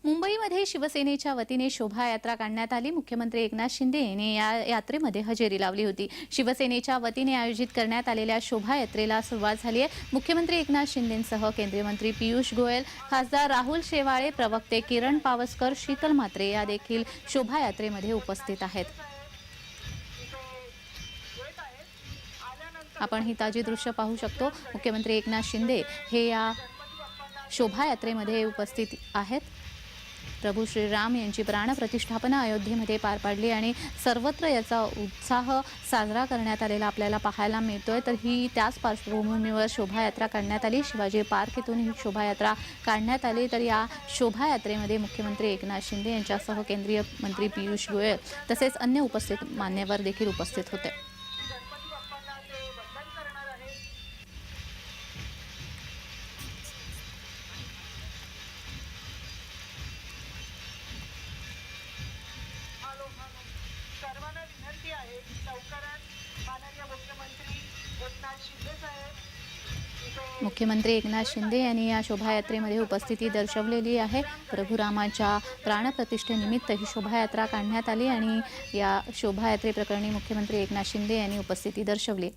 मुंबईमध्ये शिवसेनेच्या वतीने शोभायात्रा काढण्यात आली। मुख्यमंत्री एकनाथ शिंदे यांनी या यात्रेमध्ये हजेरी लावली होती। शिवसेनेच्या वतीने आयोजित करण्यात आलेल्या शोभायात्रेला सुरुवात झाली आहे। मुख्यमंत्री एकनाथ शिंदेंसह केंद्रीय मंत्री पियुष गोयल, खासदार राहुल शेवाळे, प्रवक्ते किरण पावसकर, शीतल म्हात्रे या देखील शोभायात्रेमध्ये उपस्थित आहेत। आपण ही ताजी दृश्य पाहू शकतो। मुख्यमंत्री एकनाथ शिंदे हे या शोभायात्रेमध्ये उपस्थित आहेत। प्रभू श्रीराम यांची प्राणप्रतिष्ठापना अयोध्येमध्ये पार पाडली आणि सर्वत्र याचा उत्साह साजरा करण्यात आलेला आपल्याला पाहायला मिळतोय। तर ही त्याच पार्श्वभूमीवर शोभायात्रा काढण्यात आली। शिवाजी पार्क येथून ही शोभायात्रा काढण्यात आली। तर या शोभायात्रेमध्ये मुख्यमंत्री एकनाथ शिंदे यांच्यासह केंद्रीय मंत्री पियुष गोयल तसेच अन्य उपस्थित मान्यवर देखील उपस्थित होते। सर्वांना विनंती आहे लवकरच माननीय मुख्यमंत्री एकनाथ शिंदे साहेब मुख्यमंत्री एकनाथ शिंदे यांनी या शोभायात्रेमध्ये उपस्थिती दर्शवलेली आहे। प्रभू रामाच्या प्राणप्रतिष्ठेनिमित्त ही शोभायात्रा काढण्यात आली आणि या शोभायात्रेप्रकरणी मुख्यमंत्री एकनाथ शिंदे यांनी उपस्थिती दर्शवली।